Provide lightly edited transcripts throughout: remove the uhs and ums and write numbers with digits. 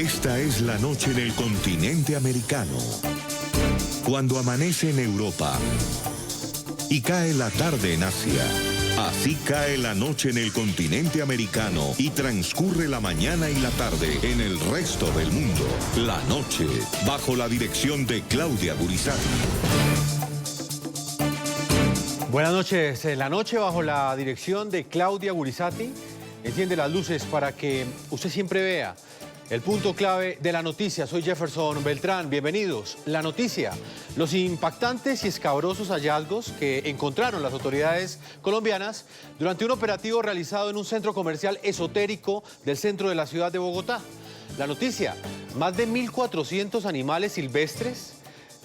Esta es la noche en el continente americano. Cuando amanece en Europa y cae la tarde en Asia. Así cae la noche en el continente americano y transcurre la mañana y la tarde en el resto del mundo. La noche, bajo la dirección de Claudia Gurizati. Buenas noches. La noche, bajo la dirección de Claudia Gurizati, enciende las luces para que usted siempre vea el punto clave de la noticia. Soy Jefferson Beltrán. Bienvenidos. La noticia. Los impactantes y escabrosos hallazgos que encontraron las autoridades colombianas durante un operativo realizado en un centro comercial esotérico del centro de la ciudad de Bogotá. La noticia. Más de 1.400 animales silvestres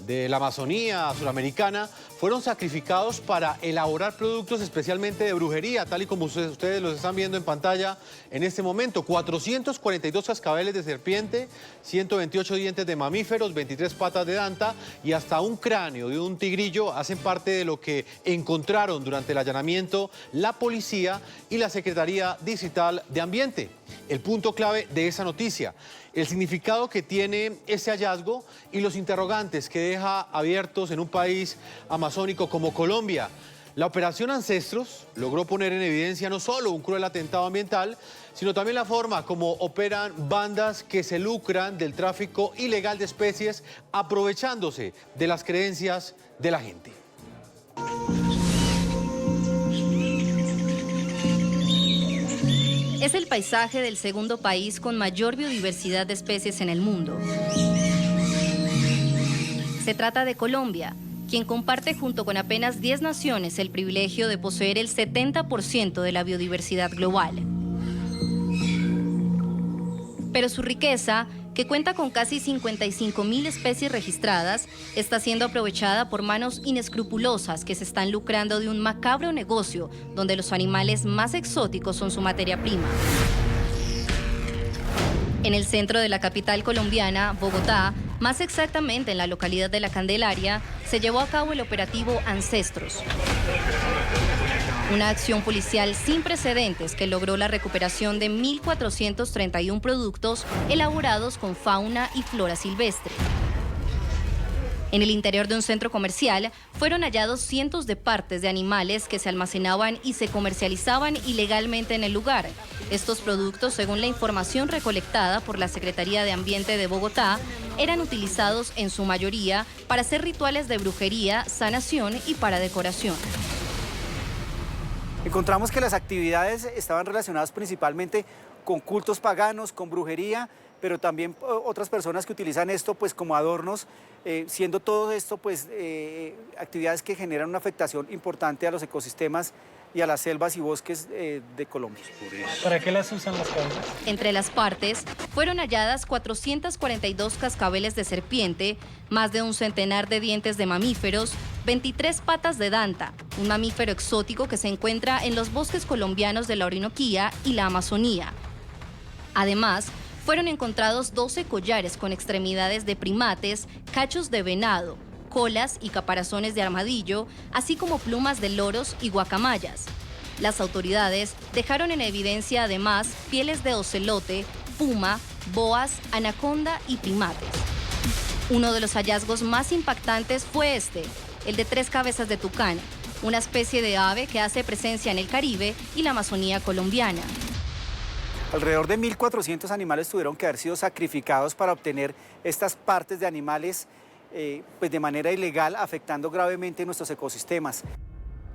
de la Amazonía suramericana fueron sacrificados para elaborar productos especialmente de brujería, tal y como ustedes los están viendo en pantalla en este momento. 442 cascabeles de serpiente, 128 dientes de mamíferos, 23 patas de danta y hasta un cráneo de un tigrillo hacen parte de lo que encontraron durante el allanamiento la policía y la Secretaría Distrital de Ambiente. El punto clave de esa noticia, el significado que tiene ese hallazgo y los interrogantes que deja abiertos en un país amazónico como Colombia. La operación Ancestros logró poner en evidencia no solo un cruel atentado ambiental, sino también la forma como operan bandas que se lucran del tráfico ilegal de especies, aprovechándose de las creencias de la gente. Es el paisaje del segundo país con mayor biodiversidad de especies en el mundo. Se trata de Colombia, quien comparte junto con apenas 10 naciones el privilegio de poseer el 70% de la biodiversidad global. Pero su riqueza, que cuenta con casi 55.000 especies registradas, está siendo aprovechada por manos inescrupulosas que se están lucrando de un macabro negocio donde los animales más exóticos son su materia prima. En el centro de la capital colombiana, Bogotá, más exactamente en la localidad de La Candelaria, se llevó a cabo el operativo Ancestros. Una acción policial sin precedentes que logró la recuperación de 1.431 productos elaborados con fauna y flora silvestre. En el interior de un centro comercial fueron hallados cientos de partes de animales que se almacenaban y se comercializaban ilegalmente en el lugar. Estos productos, según la información recolectada por la Secretaría de Ambiente de Bogotá, eran utilizados en su mayoría para hacer rituales de brujería, sanación y para decoración. Encontramos que las actividades estaban relacionadas principalmente con cultos paganos, con brujería, pero también otras personas que utilizan esto pues como adornos, siendo todo esto pues actividades que generan una afectación importante a los ecosistemas y a las selvas y bosques de Colombia. ¿Para qué las usan las cabezas? Entre las partes fueron halladas 442 cascabeles de serpiente, más de un centenar de dientes de mamíferos, 23 patas de danta, un mamífero exótico que se encuentra en los bosques colombianos de la Orinoquía y la Amazonía. Además, fueron encontrados 12 collares con extremidades de primates, cachos de venado, colas y caparazones de armadillo, así como plumas de loros y guacamayas. Las autoridades dejaron en evidencia además pieles de ocelote, puma, boas, anaconda y primates. Uno de los hallazgos más impactantes fue el de 3 cabezas de tucán, una especie de ave que hace presencia en el Caribe y la Amazonía colombiana. Alrededor de 1.400 animales tuvieron que haber sido sacrificados para obtener estas partes de animales pues de manera ilegal, afectando gravemente nuestros ecosistemas.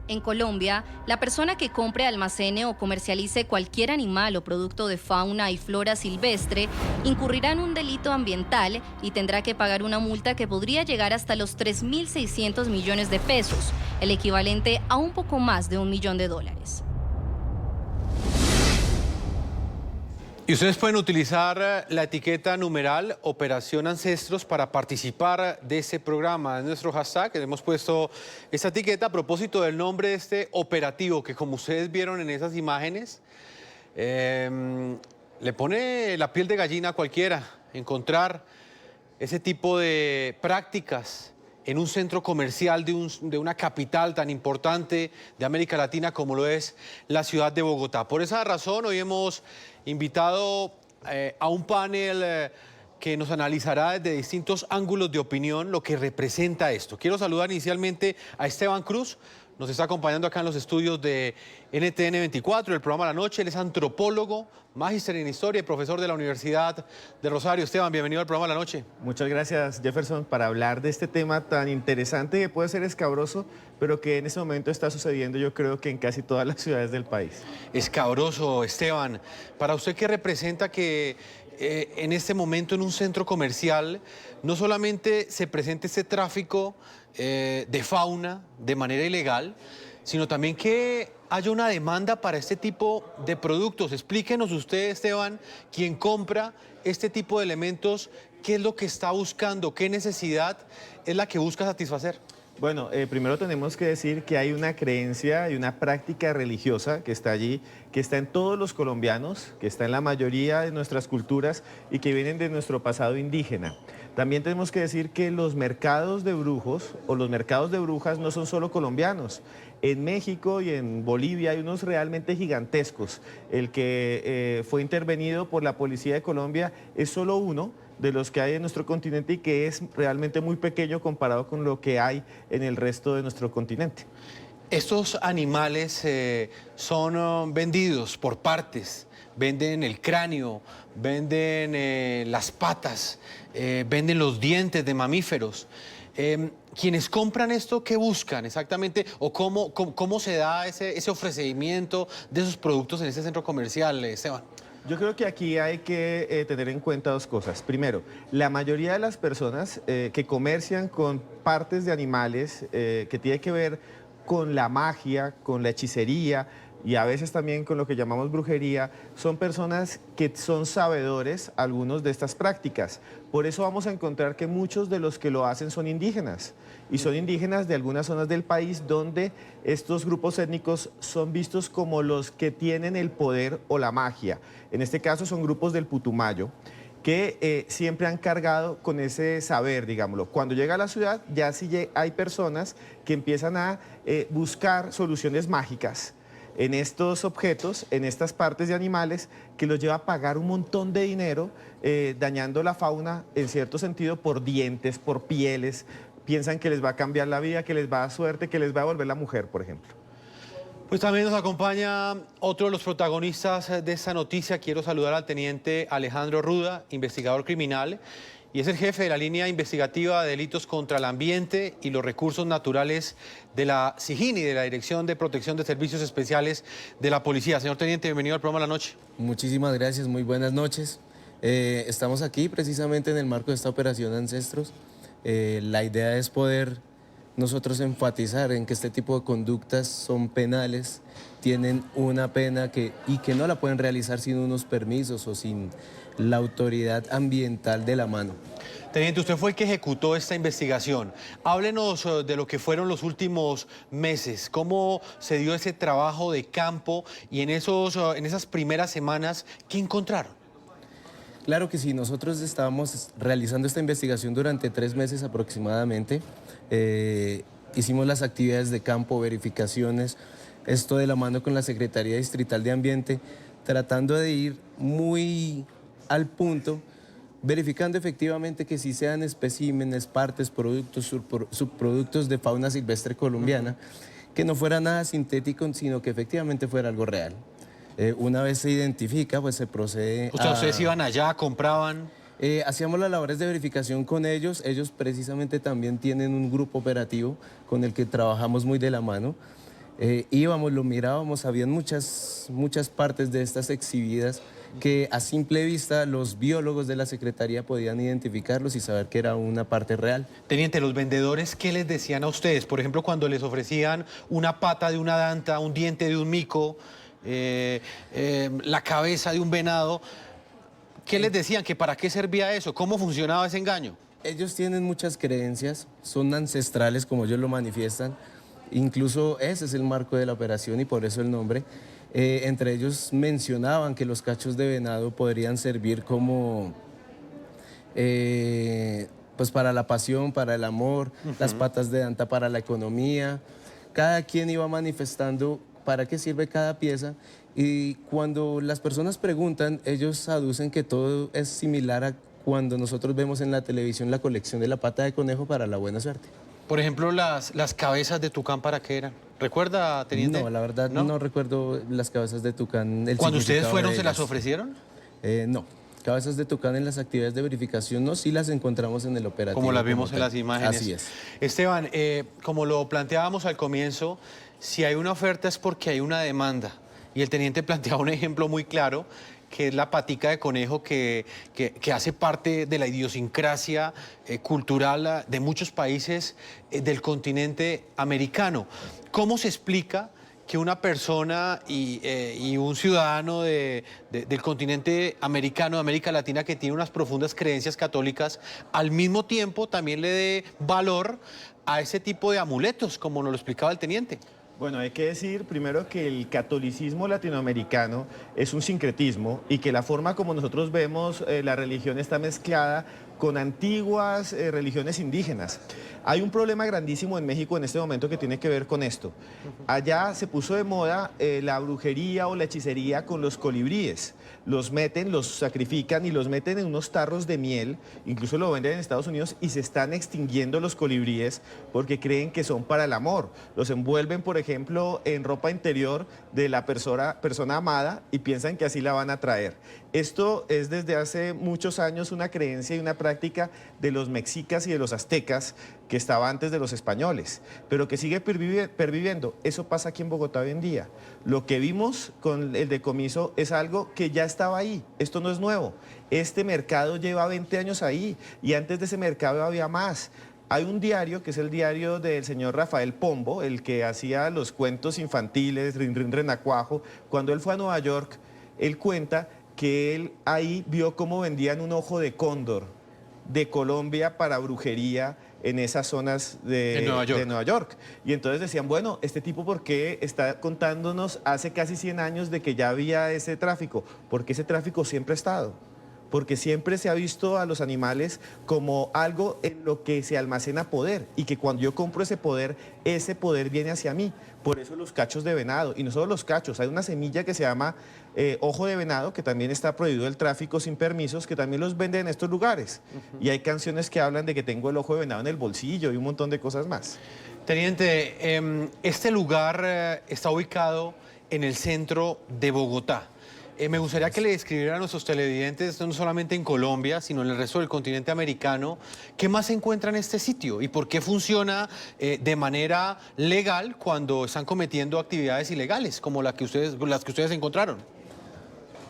En Colombia, la persona que compre, almacene o comercialice cualquier animal o producto de fauna y flora silvestre incurrirá en un delito ambiental y tendrá que pagar una multa que podría llegar hasta los 3.600 millones de pesos, el equivalente a un poco más de $1 millón. Y ustedes pueden utilizar la etiqueta numeral Operación Ancestros para participar de ese programa. Es nuestro hashtag, hemos puesto esta etiqueta a propósito del nombre de este operativo que, como ustedes vieron en esas imágenes, le pone la piel de gallina a cualquiera encontrar ese tipo de prácticas en un centro comercial de una capital tan importante de América Latina como lo es la ciudad de Bogotá. Por esa razón, hoy hemos invitado a un panel que nos analizará desde distintos ángulos de opinión lo que representa esto. Quiero saludar inicialmente a Esteban Cruz. Nos está acompañando acá en los estudios de NTN 24, el programa La Noche. Él es antropólogo, magíster en historia y profesor de la Universidad de Rosario. Esteban, bienvenido al programa La Noche. Muchas gracias, Jefferson, para hablar de este tema tan interesante que puede ser escabroso, pero que en este momento está sucediendo, yo creo que en casi todas las ciudades del país. Escabroso, Esteban. ¿Para usted qué representa que en este momento en un centro comercial no solamente se presente este tráfico de fauna de manera ilegal, sino también que haya una demanda para este tipo de productos? Explíquenos usted, Esteban, quien compra este tipo de elementos, ¿qué es lo que está buscando? ¿Qué necesidad es la que busca satisfacer? Bueno, primero tenemos que decir que hay una creencia y una práctica religiosa que está allí, que está en todos los colombianos, que está en la mayoría de nuestras culturas y que vienen de nuestro pasado indígena. También tenemos que decir que los mercados de brujos o los mercados de brujas no son solo colombianos. En México y en Bolivia hay unos realmente gigantescos. El que fue intervenido por la Policía de Colombia es solo uno de los que hay en nuestro continente y que es realmente muy pequeño comparado con lo que hay en el resto de nuestro continente. Estos animales son vendidos por partes, venden el cráneo, venden las patas, venden los dientes de mamíferos. Quienes compran esto, ¿qué buscan exactamente? ¿O cómo se da ese ofrecimiento de esos productos en ese centro comercial, Esteban? Yo creo que aquí hay que tener en cuenta dos cosas. Primero, la mayoría de las personas que comercian con partes de animales que tiene que ver con la magia, con la hechicería y a veces también con lo que llamamos brujería, son personas que son sabedores algunos de estas prácticas. Por eso vamos a encontrar que muchos de los que lo hacen son indígenas y son indígenas de algunas zonas del país donde estos grupos étnicos son vistos como los que tienen el poder o la magia. En este caso son grupos del Putumayo que siempre han cargado con ese saber, digámoslo. Cuando llega a la ciudad ya sí hay personas que empiezan a buscar soluciones mágicas en estos objetos, en estas partes de animales, que los lleva a pagar un montón de dinero, dañando la fauna en cierto sentido por dientes, por pieles. Piensan que les va a cambiar la vida, que les va a dar suerte, que les va a volver la mujer, por ejemplo. Pues también nos acompaña otro de los protagonistas de esta noticia. Quiero saludar al teniente Alejandro Ruda, investigador criminal, y es el jefe de la línea investigativa de delitos contra el ambiente y los recursos naturales de la SIJINI, de la Dirección de Protección de Servicios Especiales de la Policía. Señor teniente, bienvenido al programa La Noche. Muchísimas gracias, muy buenas noches. Estamos aquí precisamente en el marco de esta operación Ancestros. La idea es poder nosotros enfatizar en que este tipo de conductas son penales, tienen una pena y que no la pueden realizar sin unos permisos o sin la autoridad ambiental de la mano. Teniente, usted fue el que ejecutó esta investigación. Háblenos de lo que fueron los últimos meses, cómo se dio ese trabajo de campo y en esas primeras semanas, ¿qué encontraron? Claro que sí, nosotros estábamos realizando esta investigación durante 3 meses aproximadamente. Hicimos las actividades de campo, verificaciones, esto de la mano con la Secretaría Distrital de Ambiente, tratando de ir muy al punto, verificando efectivamente que sí sean especímenes, partes, productos, subproductos de fauna silvestre colombiana, que no fuera nada sintético, sino que efectivamente fuera algo real. Una vez se identifica, pues se procede a... ¿Ustedes iban allá, compraban? Hacíamos las labores de verificación con ellos. Ellos precisamente también tienen un grupo operativo con el que trabajamos muy de la mano. Íbamos, lo mirábamos, habían muchas partes de estas exhibidas que a simple vista los biólogos de la Secretaría podían identificarlos y saber que era una parte real. Teniente, los vendedores, ¿qué les decían a ustedes? Por ejemplo, cuando les ofrecían una pata de una danta, un diente de un mico, la cabeza de un venado, ¿qué les decían? ¿Que para qué servía eso? ¿Cómo funcionaba ese engaño? Ellos tienen muchas creencias, son ancestrales como ellos lo manifiestan. Incluso ese es el marco de la operación y por eso el nombre. Entre ellos mencionaban que los cachos de venado podrían servir como pues para la pasión, para el amor, las patas de danta para la economía. Cada quien iba manifestando para qué sirve cada pieza. Y cuando las personas preguntan, ellos aducen que todo es similar a cuando nosotros vemos en la televisión la colección de la pata de conejo para la buena suerte. Por ejemplo, las cabezas de tucán, ¿para qué eran? ¿Recuerda, teniente? No, la verdad no recuerdo las cabezas de tucán. ¿Cuando ustedes fueron de se las ellas. ofrecieron? No, cabezas de tucán en las actividades de verificación no, sí las encontramos en el operativo. Como las vimos como en tal. las imágenes. Así es. Esteban, como lo planteábamos al comienzo, si hay una oferta es porque hay una demanda. Y el teniente planteaba un ejemplo muy claro, que es la patica de conejo que hace parte de la idiosincrasia cultural de muchos países del continente americano. ¿Cómo se explica que una persona y un ciudadano del continente americano, de América Latina, que tiene unas profundas creencias católicas, al mismo tiempo también le dé valor a ese tipo de amuletos, como nos lo explicaba el teniente? Bueno, hay que decir primero que el catolicismo latinoamericano es un sincretismo y que la forma como nosotros vemos la religión está mezclada con antiguas religiones indígenas. Hay un problema grandísimo en México en este momento que tiene que ver con esto. Allá se puso de moda la brujería o la hechicería con los colibríes. Los meten, los sacrifican y los meten en unos tarros de miel, incluso lo venden en Estados Unidos, y se están extinguiendo los colibríes porque creen que son para el amor. Los envuelven, por ejemplo, en ropa interior de la persona amada y piensan que así la van a traer. Esto es desde hace muchos años una creencia y una práctica de los mexicas y de los aztecas que estaba antes de los españoles, pero que sigue perviviendo. Eso pasa aquí en Bogotá hoy en día. Lo que vimos con el decomiso es algo que ya estaba ahí. Esto no es nuevo. Este mercado lleva 20 años ahí y antes de ese mercado había más. Hay un diario, que es el diario del señor Rafael Pombo, el que hacía los cuentos infantiles, Rin Rin Renacuajo. Cuando él fue a Nueva York, él cuenta que él ahí vio cómo vendían un ojo de cóndor de Colombia para brujería en esas zonas de Nueva York. Y entonces decían, bueno, este tipo, ¿por qué está contándonos hace casi 100 años de que ya había ese tráfico? Porque ese tráfico siempre ha estado. Porque siempre se ha visto a los animales como algo en lo que se almacena poder y que cuando yo compro ese poder viene hacia mí. Por eso los cachos de venado, y no solo los cachos, hay una semilla que se llama ojo de venado, que también está prohibido el tráfico sin permisos, que también los venden en estos lugares. Y hay canciones que hablan de que tengo el ojo de venado en el bolsillo y un montón de cosas más. Teniente, este lugar está ubicado en el centro de Bogotá. Me gustaría que le describiera a nuestros televidentes, no solamente en Colombia, sino en el resto del continente americano, qué más se encuentra en este sitio y por qué funciona de manera legal cuando están cometiendo actividades ilegales, como las que ustedes encontraron.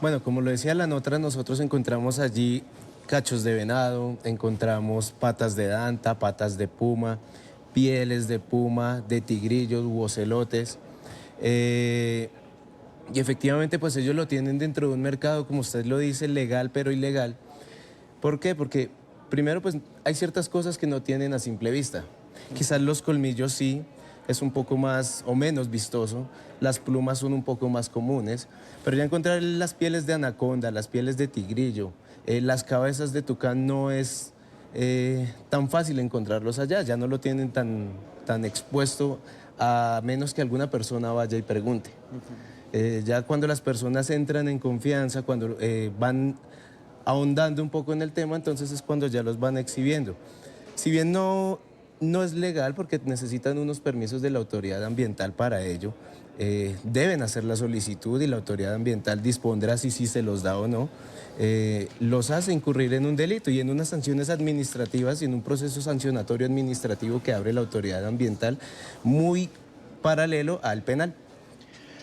Bueno, como lo decía la nota, nosotros encontramos allí cachos de venado, encontramos patas de danta, patas de puma, pieles de puma, de tigrillos u ocelotes. Y efectivamente, pues ellos lo tienen dentro de un mercado, como usted lo dice, legal pero ilegal. ¿Por qué? Porque primero, pues hay ciertas cosas que no tienen a simple vista. Quizás los colmillos sí, es un poco más o menos vistoso. Las plumas son un poco más comunes. Pero ya encontrar las pieles de anaconda, las pieles de tigrillo, las cabezas de tucán no es tan fácil encontrarlos allá. Ya no lo tienen tan expuesto a menos que alguna persona vaya y pregunte. Ya cuando las personas entran en confianza, cuando van ahondando un poco en el tema, entonces es cuando ya los van exhibiendo. Si bien no es legal porque necesitan unos permisos de la autoridad ambiental para ello, deben hacer la solicitud y la autoridad ambiental dispondrá si se los da o no, los hace incurrir en un delito y en unas sanciones administrativas y en un proceso sancionatorio administrativo que abre la autoridad ambiental muy paralelo al penal.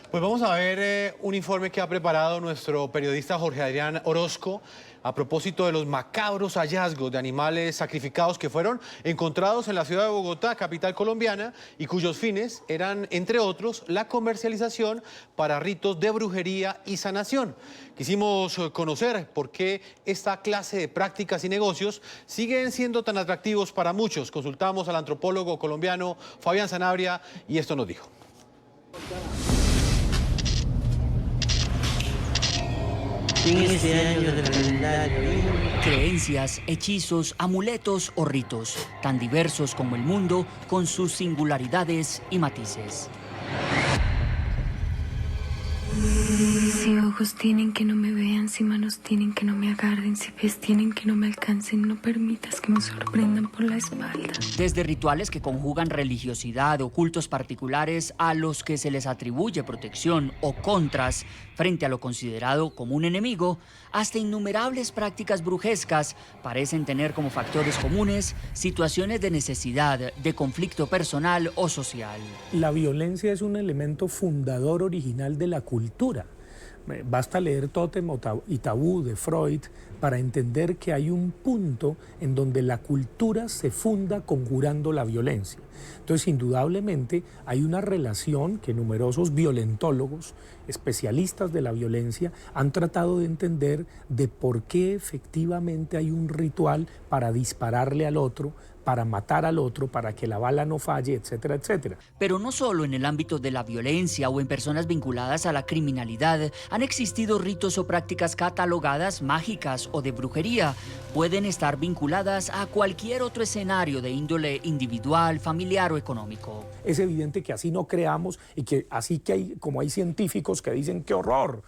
Pues vamos a ver un informe que ha preparado nuestro periodista Jorge Adrián Orozco a propósito de los macabros hallazgos de animales sacrificados que fueron encontrados en la ciudad de Bogotá, capital colombiana, y cuyos fines eran, entre otros, la comercialización para ritos de brujería y sanación. Quisimos conocer por qué esta clase de prácticas y negocios siguen siendo tan atractivos para muchos. Consultamos al antropólogo colombiano Fabián Sanabria y esto nos dijo. En este año del calendario. Creencias, hechizos, amuletos o ritos, tan diversos como el mundo, con sus singularidades y matices. Si ojos tienen que no me vean, si manos tienen que no me agarren, si pies tienen que no me alcancen, no permitas que me sorprendan por la espalda. Desde rituales que conjugan religiosidad o cultos particulares a los que se les atribuye protección o contras frente a lo considerado como un enemigo, hasta innumerables prácticas brujescas parecen tener como factores comunes situaciones de necesidad, de conflicto personal o social. La violencia es un elemento fundador original de la cultura. Basta leer Tótem y Tabú de Freud para entender que hay un punto en donde la cultura se funda conjurando la violencia. Entonces, indudablemente, hay una relación que numerosos violentólogos, especialistas de la violencia, han tratado de entender de por qué efectivamente hay un ritual para dispararle al otro, para matar al otro, para que la bala no falle, etcétera, etcétera. Pero no solo en el ámbito de la violencia o en personas vinculadas a la criminalidad han existido ritos o prácticas catalogadas mágicas o de brujería. Pueden estar vinculadas a cualquier otro escenario de índole individual, familiar o económico. Es evidente que así no creamos y que así que hay, como hay científicos que dicen qué horror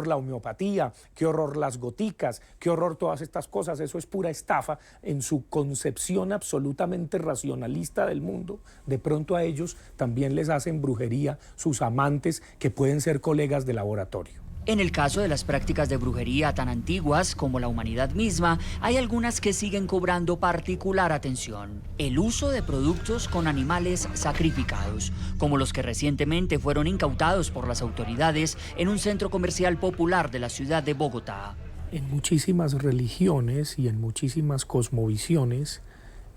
la homeopatía, qué horror las goticas, qué horror todas estas cosas, eso es pura estafa en su concepción absolutamente racionalista del mundo. De pronto a ellos también les hacen brujería sus amantes que pueden ser colegas de laboratorio. En el caso de las prácticas de brujería tan antiguas como la humanidad misma, hay algunas que siguen cobrando particular atención. El uso de productos con animales sacrificados, como los que recientemente fueron incautados por las autoridades en un centro comercial popular de la ciudad de Bogotá. En muchísimas religiones y en muchísimas cosmovisiones,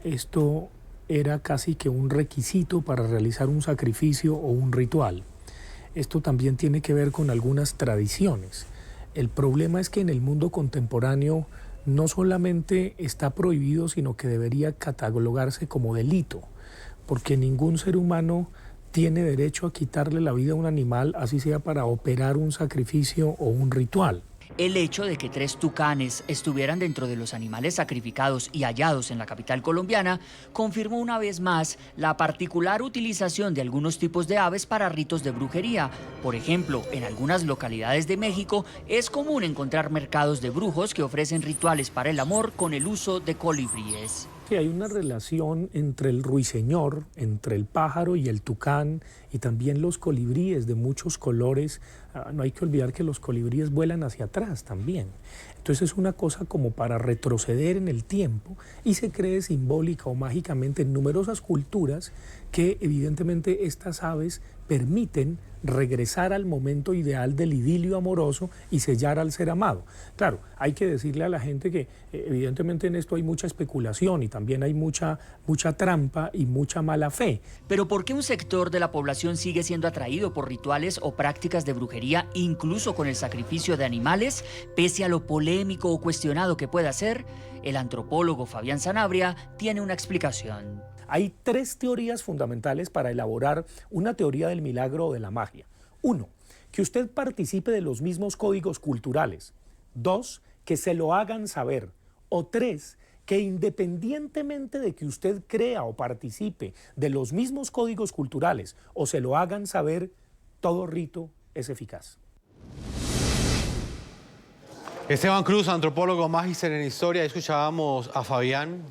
esto era casi que un requisito para realizar un sacrificio o un ritual. Esto también tiene que ver con algunas tradiciones. El problema es que en el mundo contemporáneo no solamente está prohibido, sino que debería catalogarse como delito, porque ningún ser humano tiene derecho a quitarle la vida a un animal, así sea para operar un sacrificio o un ritual. El hecho de que 3 tucanes estuvieran dentro de los animales sacrificados y hallados en la capital colombiana confirmó una vez más la particular utilización de algunos tipos de aves para ritos de brujería. Por ejemplo, en algunas localidades de México es común encontrar mercados de brujos que ofrecen rituales para el amor con el uso de colibríes. Que hay una relación entre el ruiseñor, entre el pájaro y el tucán, y también los colibríes de muchos colores. No hay que olvidar que los colibríes vuelan hacia atrás también. Entonces es una cosa como para retroceder en el tiempo y se cree simbólica o mágicamente en numerosas culturas que evidentemente estas aves permiten regresar al momento ideal del idilio amoroso y sellar al ser amado. Claro, hay que decirle a la gente que evidentemente en esto hay mucha especulación y también hay mucha trampa y mucha mala fe. Pero ¿por qué un sector de la población sigue siendo atraído por rituales o prácticas de brujería, incluso con el sacrificio de animales, pese a lo polémico o cuestionado que pueda ser? El antropólogo Fabián Sanabria tiene una explicación. Hay 3 teorías fundamentales para elaborar una teoría del milagro o de la magia. 1, que usted participe de los mismos códigos culturales. 2, que se lo hagan saber. O 3, que independientemente de que usted crea o participe de los mismos códigos culturales o se lo hagan saber, todo rito es eficaz. Esteban Cruz, antropólogo, magíster en historia. Escuchábamos a Fabián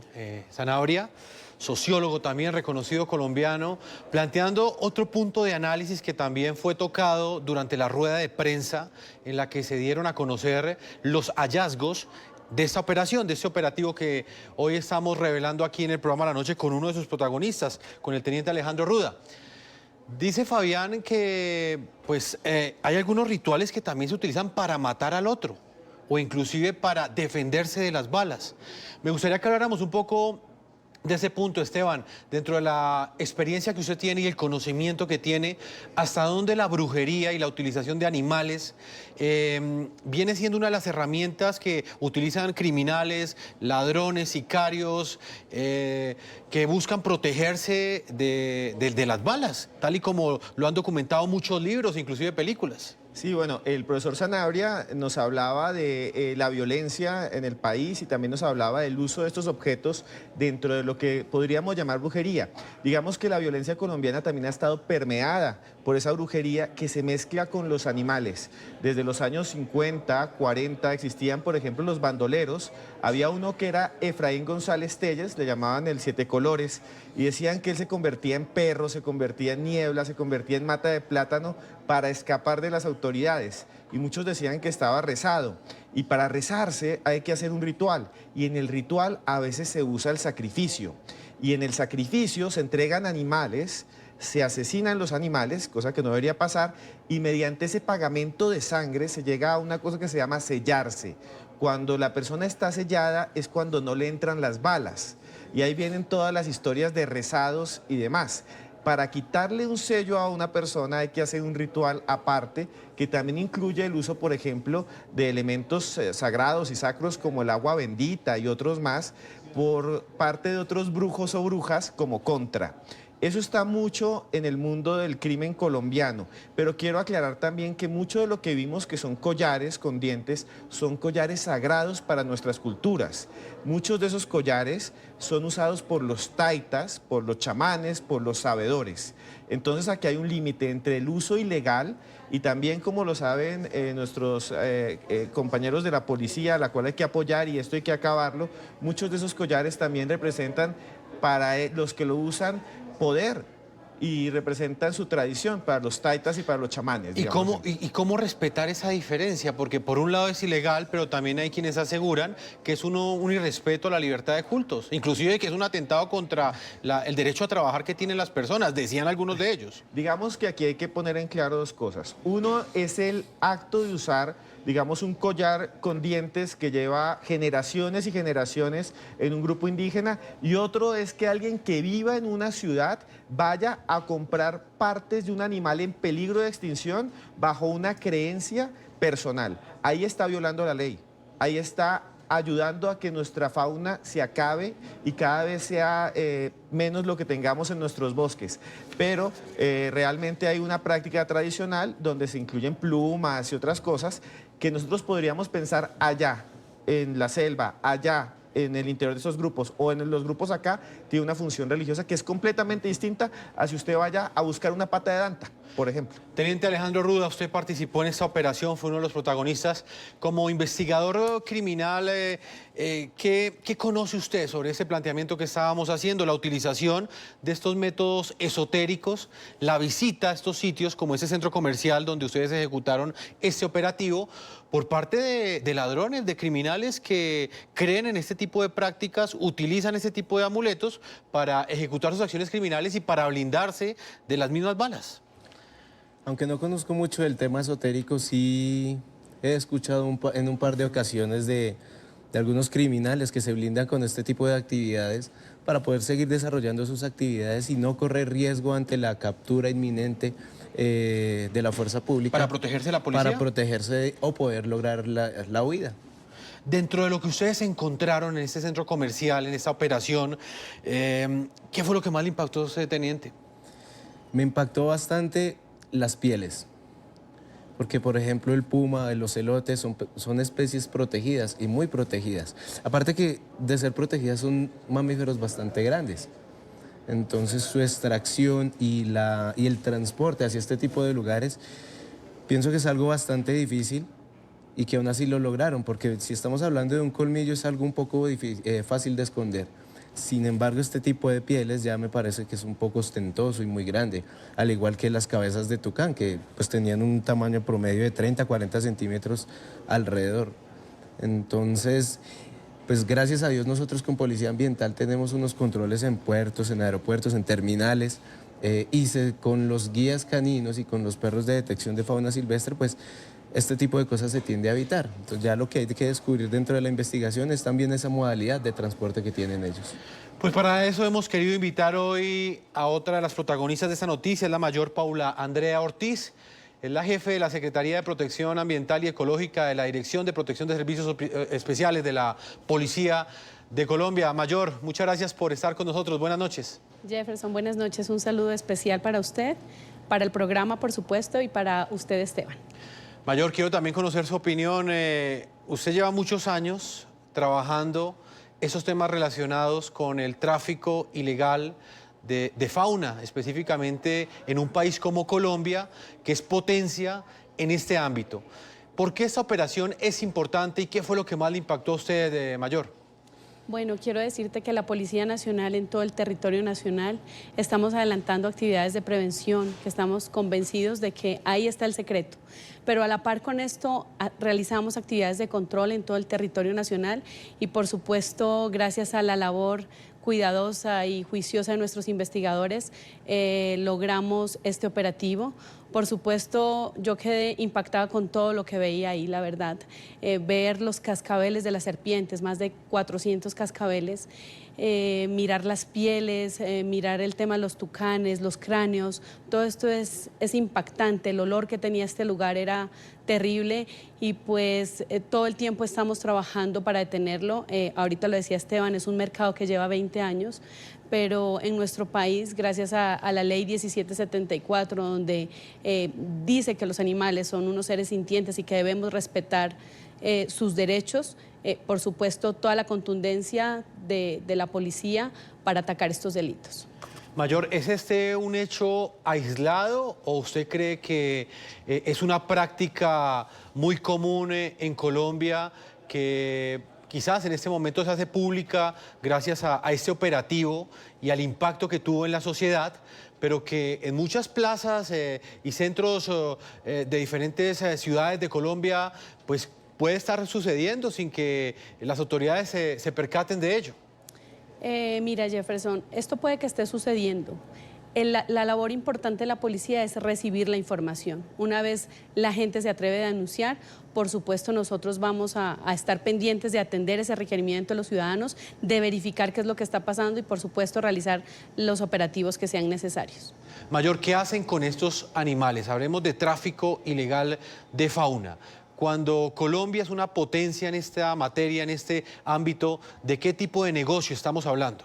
Sanabria, sociólogo también reconocido colombiano, planteando otro punto de análisis que también fue tocado durante la rueda de prensa en la que se dieron a conocer los hallazgos de esta operación, de este operativo que hoy estamos revelando aquí en el programa La Noche con uno de sus protagonistas, con el teniente Alejandro Ruda. Dice Fabián que pues, hay algunos rituales que también se utilizan para matar al otro o inclusive para defenderse de las balas. Me gustaría que habláramos un poco de ese punto, Esteban, dentro de la experiencia que usted tiene y el conocimiento que tiene, hasta dónde la brujería y la utilización de animales viene siendo una de las herramientas que utilizan criminales, ladrones, sicarios, que buscan protegerse de las balas, tal y como lo han documentado muchos libros, inclusive películas. Sí, bueno, el profesor Sanabria nos hablaba de la violencia en el país y también nos hablaba del uso de estos objetos dentro de lo que podríamos llamar brujería. Digamos que la violencia colombiana también ha estado permeada por esa brujería que se mezcla con los animales. Desde los años 50, 40 existían, por ejemplo, los bandoleros. Había uno que era Efraín González Telles, le llamaban el Siete Colores, y decían que él se convertía en perro, se convertía en niebla, se convertía en mata de plátano para escapar de las autoridades. Y muchos decían que estaba rezado. Y para rezarse hay que hacer un ritual. Y en el ritual a veces se usa el sacrificio. Y en el sacrificio se entregan animales, se asesinan los animales, cosa que no debería pasar, y mediante ese pagamento de sangre se llega a una cosa que se llama sellarse. Cuando la persona está sellada es cuando no le entran las balas. Y ahí vienen todas las historias de rezados y demás. Para quitarle un sello a una persona hay que hacer un ritual aparte que también incluye el uso, por ejemplo, de elementos sagrados y sacros como el agua bendita y otros más por parte de otros brujos o brujas como Contra. Eso está mucho en el mundo del crimen colombiano, pero quiero aclarar también que mucho de lo que vimos que son collares con dientes son collares sagrados para nuestras culturas. Muchos de esos collares son usados por los taitas, por los chamanes, por los sabedores. Entonces aquí hay un límite entre el uso ilegal y también, como lo saben nuestros compañeros de la policía, a la cual hay que apoyar y esto hay que acabarlo, muchos de esos collares también representan para los que lo usan poder y representan su tradición para los taitas y para los chamanes. ¿Y cómo respetar esa diferencia? Porque por un lado es ilegal, pero también hay quienes aseguran que es un irrespeto a la libertad de cultos, inclusive que es un atentado contra el derecho a trabajar que tienen las personas, decían algunos de ellos. Digamos que aquí hay que poner en claro dos cosas. Uno es el acto de usar, digamos, un collar con dientes que lleva generaciones y generaciones en un grupo indígena, y otro es que alguien que viva en una ciudad vaya a comprar partes de un animal en peligro de extinción bajo una creencia personal. Ahí está violando la ley, ahí está ayudando a que nuestra fauna se acabe y cada vez sea menos lo que tengamos en nuestros bosques. Pero realmente hay una práctica tradicional donde se incluyen plumas y otras cosas que nosotros podríamos pensar allá, en la selva, allá, en el interior de esos grupos o en los grupos acá, tiene una función religiosa que es completamente distinta a si usted vaya a buscar una pata de danta, por ejemplo. Teniente Alejandro Ruda, usted participó en esta operación, fue uno de los protagonistas. Como investigador criminal, ¿qué conoce usted sobre ese planteamiento que estábamos haciendo? La utilización de estos métodos esotéricos, la visita a estos sitios como ese centro comercial donde ustedes ejecutaron este operativo por parte de ladrones, de criminales que creen en este tipo de prácticas, utilizan este tipo de amuletos para ejecutar sus acciones criminales y para blindarse de las mismas balas. Aunque no conozco mucho del tema esotérico, sí he escuchado en un par de ocasiones de algunos criminales que se blindan con este tipo de actividades para poder seguir desarrollando sus actividades y no correr riesgo ante la captura inminente de la fuerza pública. ¿Para protegerse de la policía? Para protegerse o poder lograr la huida. Dentro de lo que ustedes encontraron en este centro comercial, en esta operación, ¿qué fue lo que más le impactó a usted, teniente? Me impactó bastante las pieles, porque por ejemplo el puma, el ocelote son especies protegidas y muy protegidas. Aparte que de ser protegidas son mamíferos bastante grandes. Entonces su extracción y el transporte hacia este tipo de lugares, pienso que es algo bastante difícil y que aún así lo lograron, porque si estamos hablando de un colmillo es algo un poco fácil de esconder. Sin embargo, este tipo de pieles ya me parece que es un poco ostentoso y muy grande, al igual que las cabezas de tucán, que pues tenían un tamaño promedio de 30 40 centímetros alrededor. Entonces, pues gracias a Dios nosotros con Policía Ambiental tenemos unos controles en puertos, en aeropuertos, en terminales, y con los guías caninos y con los perros de detección de fauna silvestre, pues este tipo de cosas se tiende a evitar. Entonces ya lo que hay que descubrir dentro de la investigación es también esa modalidad de transporte que tienen ellos. Pues para eso hemos querido invitar hoy a otra de las protagonistas de esta noticia, es la mayor Paula Andrea Ortiz. Es la jefe de la Secretaría de Protección Ambiental y Ecológica de la Dirección de Protección de Servicios Especiales de la Policía de Colombia. Mayor, muchas gracias por estar con nosotros. Buenas noches. Jefferson, buenas noches. Un saludo especial para usted, para el programa, por supuesto, y para usted, Esteban. Mayor, quiero también conocer su opinión. Usted lleva muchos años trabajando esos temas relacionados con el tráfico ilegal de fauna, específicamente en un país como Colombia, que es potencia en este ámbito. ¿Por qué esta operación es importante y qué fue lo que más le impactó a usted, Mayor? Bueno, quiero decirte que la Policía Nacional en todo el territorio nacional estamos adelantando actividades de prevención, que estamos convencidos de que ahí está el secreto. Pero a la par con esto realizamos actividades de control en todo el territorio nacional y por supuesto gracias a la labor cuidadosa y juiciosa de nuestros investigadores logramos este operativo. Por supuesto, yo quedé impactada con todo lo que veía ahí, la verdad. Ver los cascabeles de las serpientes, más de 400 cascabeles, mirar las pieles, mirar el tema de los tucanes, los cráneos, todo esto es impactante. El olor que tenía este lugar era terrible y pues todo el tiempo estamos trabajando para detenerlo. Ahorita lo decía Esteban, es un mercado que lleva 20 años, pero en nuestro país, gracias a la ley 1774, donde dice que los animales son unos seres sintientes y que debemos respetar sus derechos, por supuesto, toda la contundencia de la policía para atacar estos delitos. Mayor, ¿es este un hecho aislado o usted cree que es una práctica muy común en Colombia que quizás en este momento se hace pública gracias a este operativo y al impacto que tuvo en la sociedad, pero que en muchas plazas y centros de diferentes ciudades de Colombia pues puede estar sucediendo sin que las autoridades se percaten de ello? Mira, Jefferson, esto puede que esté sucediendo. La labor importante de la policía es recibir la información. Una vez la gente se atreve a denunciar, por supuesto nosotros vamos a estar pendientes de atender ese requerimiento de los ciudadanos, de verificar qué es lo que está pasando y por supuesto realizar los operativos que sean necesarios. Mayor, ¿qué hacen con estos animales? Hablemos de tráfico ilegal de fauna. Cuando Colombia es una potencia en esta materia, en este ámbito, ¿de qué tipo de negocio estamos hablando?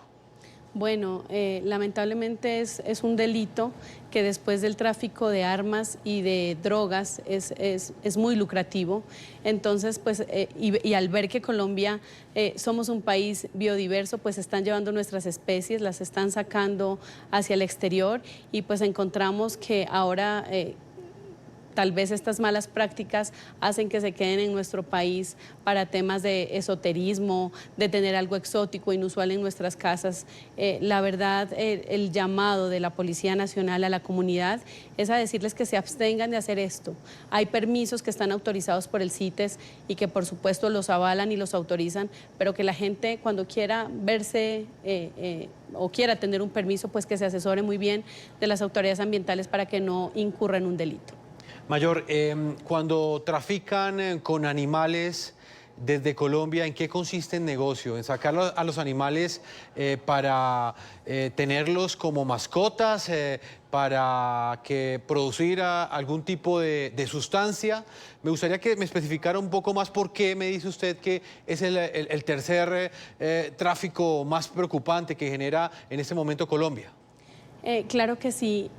Bueno, lamentablemente es un delito que después del tráfico de armas y de drogas es muy lucrativo. Entonces, pues, y al ver que Colombia somos un país biodiverso, pues están llevando nuestras especies, las están sacando hacia el exterior y pues encontramos que ahora tal vez estas malas prácticas hacen que se queden en nuestro país para temas de esoterismo, de tener algo exótico, inusual en nuestras casas. La verdad, el llamado de la Policía Nacional a la comunidad es a decirles que se abstengan de hacer esto. Hay permisos que están autorizados por el CITES y que por supuesto los avalan y los autorizan, pero que la gente cuando quiera verse o quiera tener un permiso, pues que se asesore muy bien de las autoridades ambientales para que no incurra en un delito. Mayor, cuando trafican con animales desde Colombia, ¿en qué consiste el negocio? ¿En sacar a los animales para tenerlos como mascotas, para producir algún tipo de sustancia? Me gustaría que me especificara un poco más por qué me dice usted que es el tercer tráfico más preocupante que genera en este momento Colombia. Claro que sí.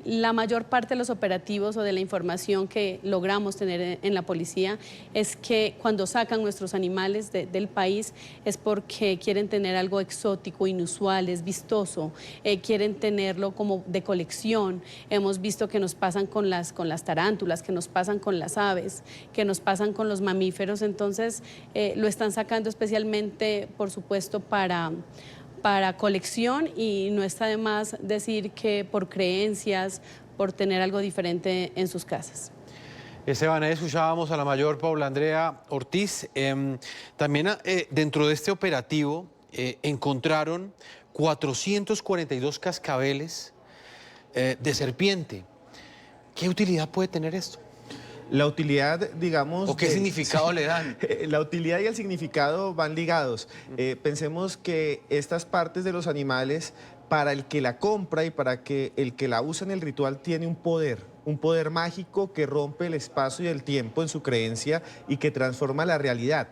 La mayor parte de los operativos o de la información que logramos tener en la policía es que cuando sacan nuestros animales del país es porque quieren tener algo exótico, inusual, es vistoso, quieren tenerlo como de colección. Hemos visto que nos pasan con las tarántulas, que nos pasan con las aves, que nos pasan con los mamíferos. Entonces lo están sacando especialmente, por supuesto, para colección y no está de más decir que por creencias, por tener algo diferente en sus casas. Esteban, escuchábamos a la mayor Paula Andrea Ortiz. También dentro de este operativo encontraron 442 cascabeles de serpiente. ¿Qué utilidad puede tener esto? La utilidad, digamos... ¿O qué significado le dan? La utilidad y el significado van ligados. Pensemos que estas partes de los animales, para el que la compra y para que el que la usa en el ritual, tiene un poder un poder mágico que rompe el espacio y el tiempo en su creencia y que transforma la realidad.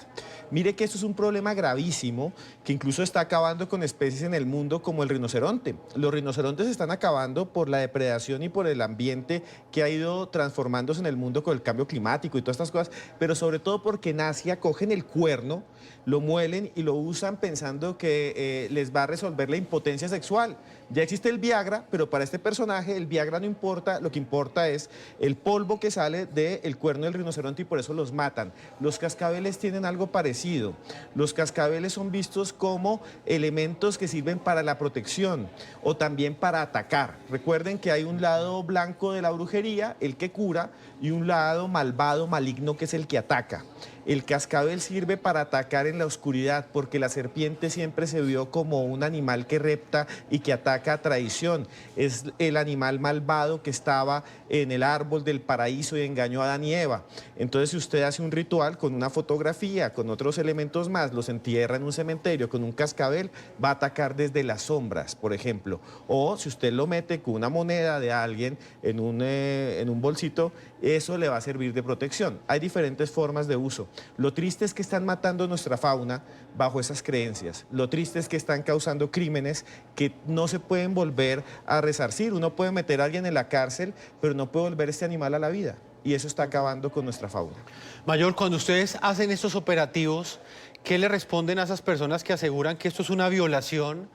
Mire que esto es un problema gravísimo que incluso está acabando con especies en el mundo como el rinoceronte. Los rinocerontes están acabando por la depredación y por el ambiente que ha ido transformándose en el mundo con el cambio climático y todas estas cosas, pero sobre todo porque en Asia cogen el cuerno, lo muelen y lo usan pensando que les va a resolver la impotencia sexual. Ya existe el Viagra, pero para este personaje el Viagra no importa, lo que importa es el polvo que sale del cuerno del rinoceronte y por eso los matan. Los cascabeles tienen algo parecido. Los cascabeles son vistos como elementos que sirven para la protección o también para atacar. Recuerden que hay un lado blanco de la brujería, el que cura, y un lado malvado, maligno, que es el que ataca. El cascabel sirve para atacar en la oscuridad porque la serpiente siempre se vio como un animal que repta y que ataca a traición. Es el animal malvado que estaba en el árbol del paraíso y engañó a Adán y Eva. Entonces, si usted hace un ritual con una fotografía, con otros elementos más, los entierra en un cementerio con un cascabel, va a atacar desde las sombras, por ejemplo. O si usted lo mete con una moneda de alguien en un bolsito, eso le va a servir de protección. Hay diferentes formas de uso. Lo triste es que están matando nuestra fauna bajo esas creencias. Lo triste es que están causando crímenes que no se pueden volver a resarcir. Uno puede meter a alguien en la cárcel, pero no puede volver este animal a la vida. Y eso está acabando con nuestra fauna. Mayor, cuando ustedes hacen estos operativos, ¿qué le responden a esas personas que aseguran que esto es una violación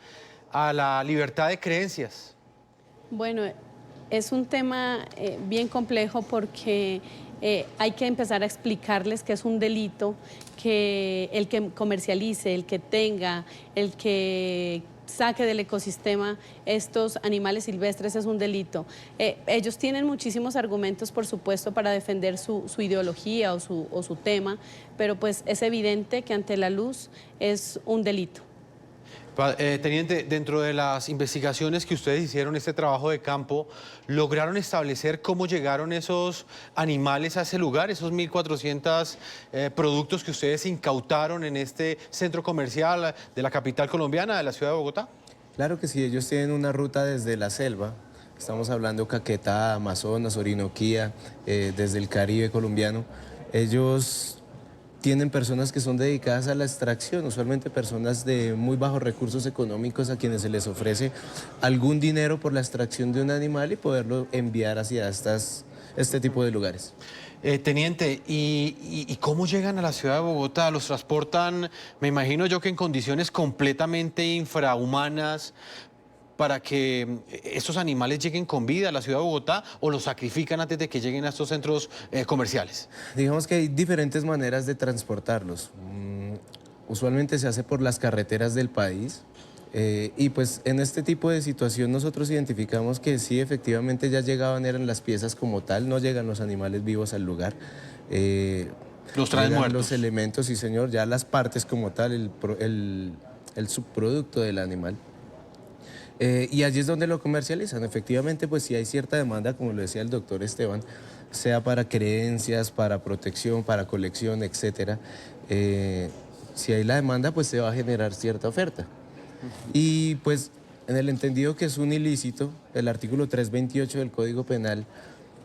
a la libertad de creencias? Bueno, es un tema bien complejo porque hay que empezar a explicarles que es un delito, que el que comercialice, el que tenga, el que saque del ecosistema estos animales silvestres es un delito. Ellos tienen muchísimos argumentos, por supuesto, para defender su ideología o su tema, pero pues es evidente que ante la luz es un delito. Teniente, dentro de las investigaciones que ustedes hicieron, este trabajo de campo, ¿lograron establecer cómo llegaron esos animales a ese lugar, esos 1.400 productos que ustedes incautaron en este centro comercial de la capital colombiana, de la ciudad de Bogotá? Claro que sí, ellos tienen una ruta desde la selva, estamos hablando Caquetá, Amazonas, Orinoquía, desde el Caribe colombiano. Ellos tienen personas que son dedicadas a la extracción, usualmente personas de muy bajos recursos económicos a quienes se les ofrece algún dinero por la extracción de un animal y poderlo enviar hacia este tipo de lugares. Teniente, ¿y cómo llegan a la ciudad de Bogotá? ¿Los transportan, me imagino yo, que en condiciones completamente infrahumanas para que estos animales lleguen con vida a la ciudad de Bogotá, o los sacrifican antes de que lleguen a estos centros comerciales? Digamos que hay diferentes maneras de transportarlos. Usualmente se hace por las carreteras del país. Y pues en este tipo de situación nosotros identificamos que sí, efectivamente ya llegaban, eran las piezas como tal, no llegan los animales vivos al lugar. Los traen muertos. Los elementos, sí señor, ya las partes como tal, el subproducto del animal. Y allí es donde lo comercializan. Efectivamente, pues sí hay cierta demanda, como lo decía el doctor Esteban, sea para creencias, para protección, para colección, etc. Si hay la demanda, pues se va a generar cierta oferta. Y pues en el entendido que es un ilícito, el artículo 328 del Código Penal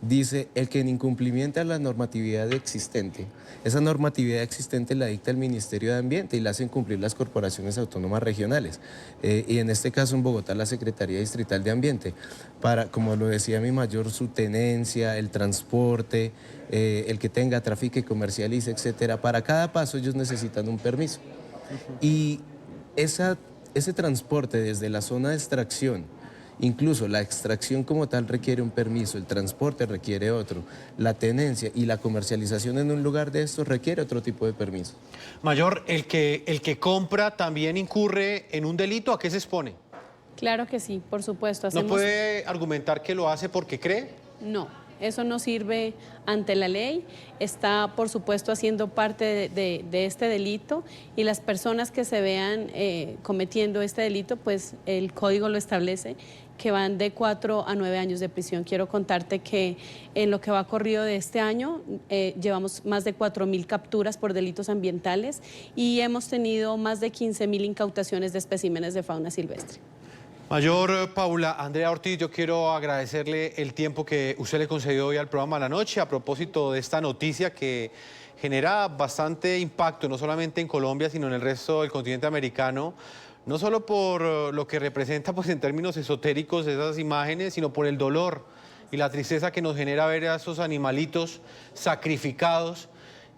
dice el que en incumplimiento a la normatividad existente, esa normatividad existente la dicta el Ministerio de Ambiente y la hacen cumplir las corporaciones autónomas regionales. Y en este caso en Bogotá la Secretaría Distrital de Ambiente, para, como lo decía mi mayor, su tenencia, el transporte, el que tenga, trafique, comercialice, etcétera. Para cada paso ellos necesitan un permiso. Y ese transporte desde la zona de extracción, incluso la extracción como tal requiere un permiso, el transporte requiere otro, la tenencia y la comercialización en un lugar de estos requiere otro tipo de permiso. Mayor, el que compra también incurre en un delito, ¿a qué se expone? Claro que sí, por supuesto. ¿No puede argumentar que lo hace porque cree? No. Eso no sirve ante la ley, está por supuesto haciendo parte de este delito y las personas que se vean cometiendo este delito, pues el código lo establece, que van de 4 a 9 años de prisión. Quiero contarte que en lo que va corrido de este año llevamos más de 4.000 capturas por delitos ambientales y hemos tenido más de 15.000 incautaciones de especímenes de fauna silvestre. Mayor Paula Andrea Ortiz, yo quiero agradecerle el tiempo que usted le concedió hoy al programa La Noche a propósito de esta noticia que genera bastante impacto, no solamente en Colombia, sino en el resto del continente americano, no solo por lo que representa pues, en términos esotéricos esas imágenes, sino por el dolor y la tristeza que nos genera ver a esos animalitos sacrificados.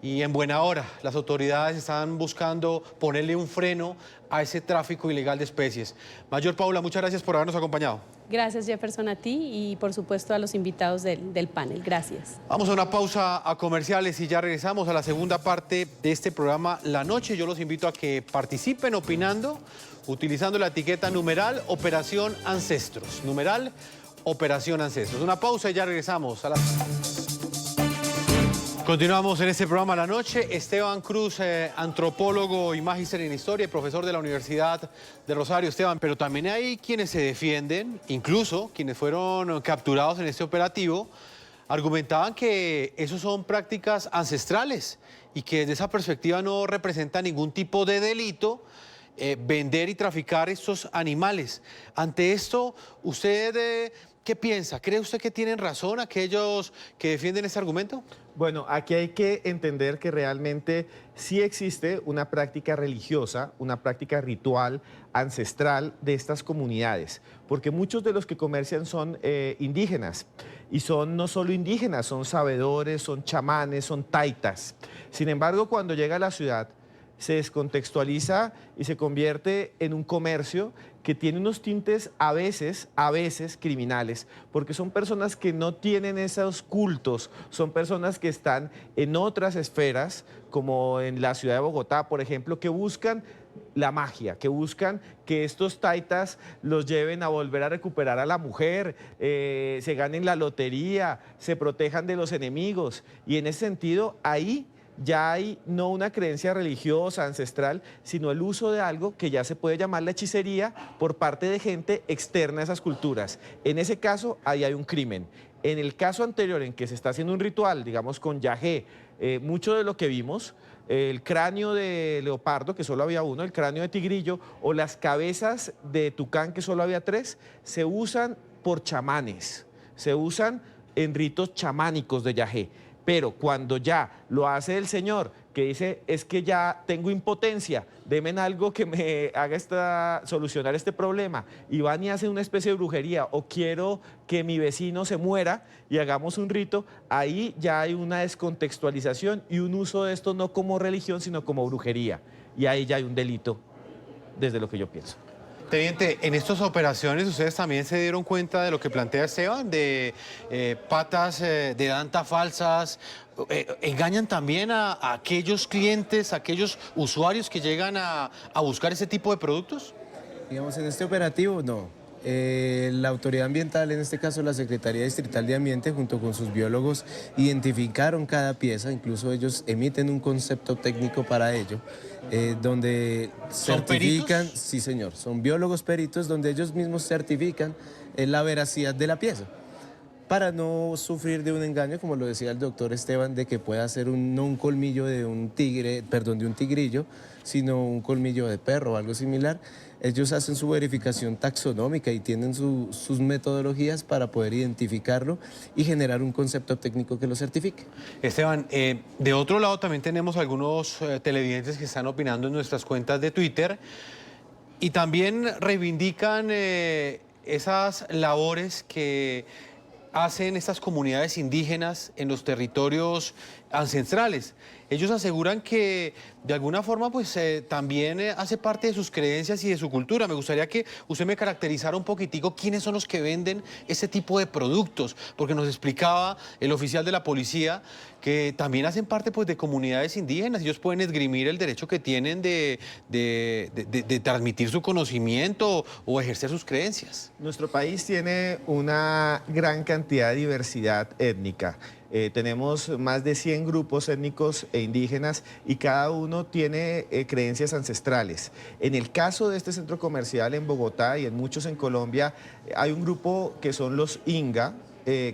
Y en buena hora, las autoridades están buscando ponerle un freno a ese tráfico ilegal de especies. Mayor Paula, muchas gracias por habernos acompañado. Gracias, Jefferson, a ti y por supuesto a los invitados del panel. Gracias. Vamos a una pausa a comerciales y ya regresamos a la segunda parte de este programa La Noche. Yo los invito a que participen opinando, utilizando la etiqueta numeral Operación Ancestros. Numeral Operación Ancestros. Una pausa y ya regresamos a la... Continuamos en este programa La Noche. Esteban Cruz, antropólogo y magíster en historia y profesor de la Universidad de Rosario. Esteban, pero también hay quienes se defienden, incluso quienes fueron capturados en este operativo, argumentaban que eso son prácticas ancestrales y que desde esa perspectiva no representa ningún tipo de delito vender y traficar estos animales. Ante esto, ¿usted qué piensa? ¿Cree usted que tienen razón aquellos que defienden este argumento? Bueno, aquí hay que entender que realmente sí existe una práctica religiosa, una práctica ritual, ancestral de estas comunidades, porque muchos de los que comercian son indígenas, y son no solo indígenas, son sabedores, son chamanes, son taitas. Sin embargo, cuando llega a la ciudad, se descontextualiza y se convierte en un comercio que tiene unos tintes a veces criminales, porque son personas que no tienen esos cultos, son personas que están en otras esferas, como en la ciudad de Bogotá, por ejemplo, que buscan la magia, que buscan que estos taitas los lleven a volver a recuperar a la mujer, se ganen la lotería, se protejan de los enemigos, y en ese sentido, ahí ya hay no una creencia religiosa, ancestral, sino el uso de algo que ya se puede llamar la hechicería por parte de gente externa a esas culturas. En ese caso, ahí hay un crimen. En el caso anterior, en que se está haciendo un ritual, digamos con yagé, mucho de lo que vimos, el cráneo de leopardo, que solo había uno, el cráneo de tigrillo, o las cabezas de tucán, que solo había 3, se usan por chamanes, se usan en ritos chamánicos de yagé. Pero cuando ya lo hace el señor, que dice, es que ya tengo impotencia, denme algo que me haga solucionar este problema, y van y hacen una especie de brujería, o quiero que mi vecino se muera y hagamos un rito, ahí ya hay una descontextualización y un uso de esto no como religión, sino como brujería. Y ahí ya hay un delito, desde lo que yo pienso. Teniente, en estas operaciones ustedes también se dieron cuenta de lo que plantea Esteban, de patas de danta falsas, engañan también a aquellos clientes, a aquellos usuarios que llegan a buscar ese tipo de productos. Digamos, en este operativo, no. La autoridad ambiental, en este caso la Secretaría Distrital de Ambiente, junto con sus biólogos, identificaron cada pieza, incluso ellos emiten un concepto técnico para ello, donde certifican, peritos? Sí señor, son biólogos peritos donde ellos mismos certifican la veracidad de la pieza, para no sufrir de un engaño, como lo decía el doctor Esteban, de que pueda ser no un colmillo de un tigre, perdón, de un tigrillo, sino un colmillo de perro o algo similar. Ellos hacen su verificación taxonómica y tienen sus metodologías para poder identificarlo y generar un concepto técnico que lo certifique. Esteban, de otro lado también tenemos algunos televidentes que están opinando en nuestras cuentas de Twitter y también reivindican esas labores que hacen estas comunidades indígenas en los territorios ancestrales. Ellos aseguran que de alguna forma pues también hace parte de sus creencias y de su cultura. Me gustaría que usted me caracterizara un poquitico quiénes son los que venden este tipo de productos, porque nos explicaba el oficial de la policía que también hacen parte pues de comunidades indígenas. Ellos pueden esgrimir el derecho que tienen de transmitir su conocimiento o ejercer sus creencias. Nuestro país tiene una gran cantidad de diversidad étnica. Tenemos más de 100 grupos étnicos e indígenas y cada uno tiene creencias ancestrales. En el caso de este centro comercial en Bogotá y en muchos en Colombia, hay un grupo que son los Inga,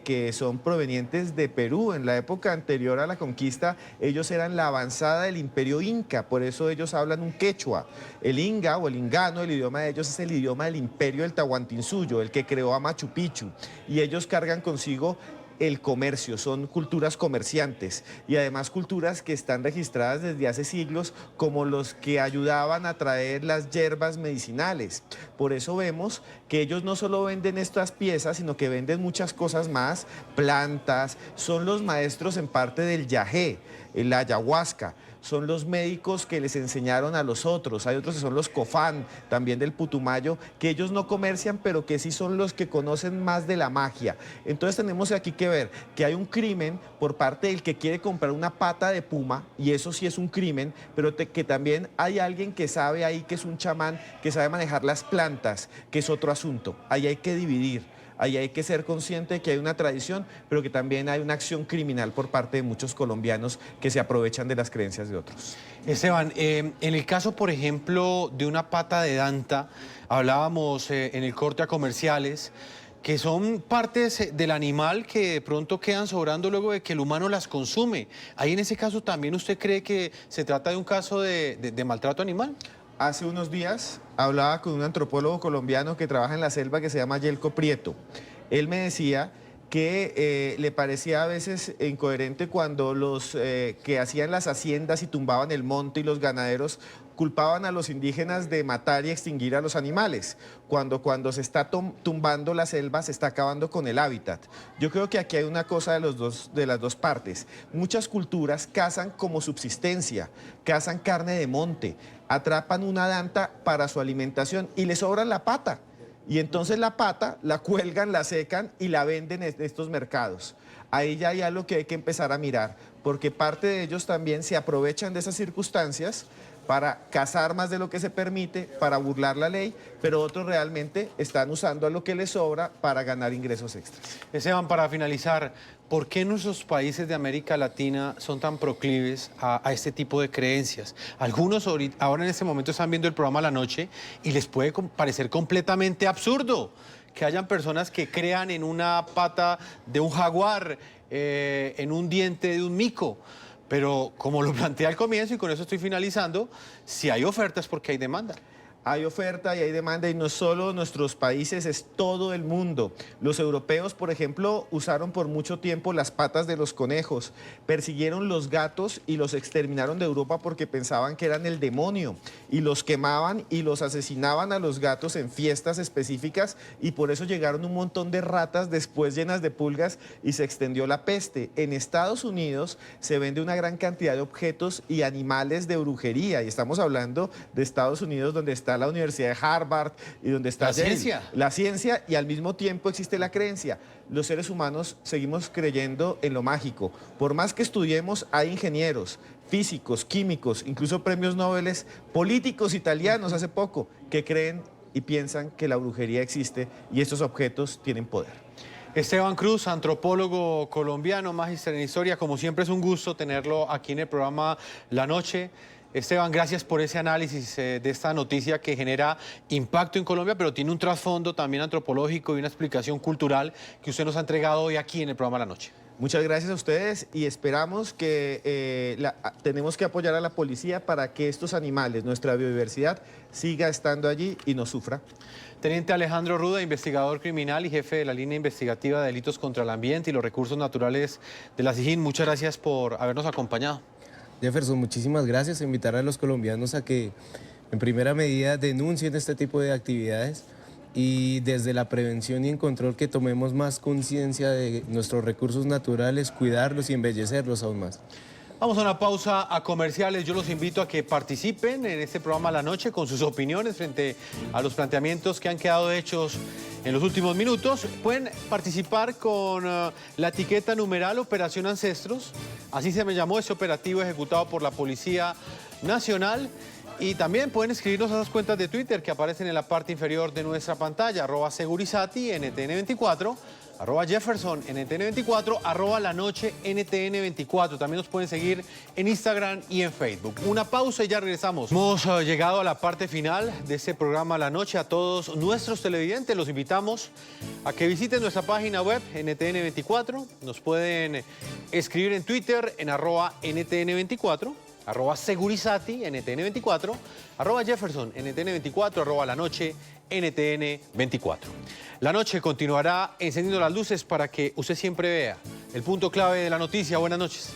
que son provenientes de Perú. En la época anterior a la conquista, ellos eran la avanzada del imperio inca, por eso ellos hablan un quechua. El inga o el ingano, el idioma de ellos es el idioma del imperio del Tahuantinsuyo, el que creó a Machu Picchu, y ellos cargan consigo el comercio, son culturas comerciantes y además culturas que están registradas desde hace siglos como los que ayudaban a traer las hierbas medicinales. Por eso vemos que ellos no solo venden estas piezas, sino que venden muchas cosas más, plantas, son los maestros en parte del yagé, la ayahuasca. Son los médicos que les enseñaron a los otros. Hay otros que son los cofán, también del Putumayo, que ellos no comercian, pero que sí son los que conocen más de la magia. Entonces tenemos aquí que ver que hay un crimen por parte del que quiere comprar una pata de puma, y eso sí es un crimen, pero que también hay alguien que sabe ahí, que es un chamán, que sabe manejar las plantas, que es otro asunto. Ahí hay que dividir. Ahí hay que ser consciente de que hay una tradición, pero que también hay una acción criminal por parte de muchos colombianos que se aprovechan de las creencias de otros. Esteban, en el caso, por ejemplo, de una pata de danta, hablábamos en el corte a comerciales, que son partes del animal que de pronto quedan sobrando luego de que el humano las consume. Ahí en ese caso, ¿también usted cree que se trata de un caso de maltrato animal? Hace unos días hablaba con un antropólogo colombiano que trabaja en la selva que se llama Yelko Prieto. Él me decía que le parecía a veces incoherente cuando los que hacían las haciendas y tumbaban el monte y los ganaderos culpaban a los indígenas de matar y extinguir a los animales, cuando se está tumbando la selva, se está acabando con el hábitat. Yo creo que aquí hay una cosa de las dos partes. Muchas culturas cazan como subsistencia, cazan carne de monte, atrapan una danta para su alimentación y les sobra la pata. Y entonces la pata la cuelgan, la secan y la venden en estos mercados. Ahí ya hay algo que hay que empezar a mirar, porque parte de ellos también se aprovechan de esas circunstancias para cazar más de lo que se permite, para burlar la ley, pero otros realmente están usando a lo que les sobra para ganar ingresos extras. Esteban, para finalizar, ¿por qué nuestros países de América Latina son tan proclives a este tipo de creencias? Algunos ahora en este momento están viendo el programa La Noche y les puede parecer completamente absurdo que hayan personas que crean en una pata de un jaguar, en un diente de un mico. Pero como lo planteé al comienzo, y con eso estoy finalizando, si hay ofertas porque hay demanda. Hay oferta y hay demanda, y no solo nuestros países, es todo el mundo. Los europeos, por ejemplo, usaron por mucho tiempo las patas de los conejos, persiguieron los gatos y los exterminaron de Europa porque pensaban que eran el demonio, y los quemaban y los asesinaban a los gatos en fiestas específicas, y por eso llegaron un montón de ratas después llenas de pulgas y se extendió la peste. En Estados Unidos se vende una gran cantidad de objetos y animales de brujería, y estamos hablando de Estados Unidos, donde está la Universidad de Harvard y donde está la ciencia, y al mismo tiempo existe la creencia. Los seres humanos seguimos creyendo en lo mágico. Por más que estudiemos, hay ingenieros, físicos, químicos, incluso premios Nobel, políticos italianos hace poco, que creen y piensan que la brujería existe y estos objetos tienen poder. Esteban Cruz, antropólogo colombiano, magíster en historia, como siempre es un gusto tenerlo aquí en el programa La Noche. Esteban, gracias por ese análisis de esta noticia que genera impacto en Colombia, pero tiene un trasfondo también antropológico y una explicación cultural que usted nos ha entregado hoy aquí en el programa La Noche. Muchas gracias a ustedes, y esperamos que tenemos que apoyar a la policía para que estos animales, nuestra biodiversidad, siga estando allí y no sufra. Teniente Alejandro Ruda, investigador criminal y jefe de la línea investigativa de delitos contra el ambiente y los recursos naturales de la SIJIN, muchas gracias por habernos acompañado. Jefferson, muchísimas gracias. Invitar a los colombianos a que en primera medida denuncien este tipo de actividades, y desde la prevención y el control que tomemos más conciencia de nuestros recursos naturales, cuidarlos y embellecerlos aún más. Vamos a una pausa a comerciales. Yo los invito a que participen en este programa La Noche con sus opiniones frente a los planteamientos que han quedado hechos en los últimos minutos. Pueden participar con la etiqueta numeral Operación Ancestros. Así se me llamó ese operativo ejecutado por la Policía Nacional. Y también pueden escribirnos a esas cuentas de Twitter que aparecen en la parte inferior de nuestra pantalla, @Segurizati, NTN24, @Jefferson, NTN24, La Noche, NTN24. También nos pueden seguir en Instagram y en Facebook. Una pausa y ya regresamos. Hemos llegado a la parte final de este programa La Noche. A todos nuestros televidentes los invitamos a que visiten nuestra página web, NTN24. Nos pueden escribir en Twitter en @NTN24. @Segurizati, NTN24, @Jefferson, NTN24, La Noche, NTN24. La Noche continuará encendiendo las luces para que usted siempre vea el punto clave de la noticia. Buenas noches.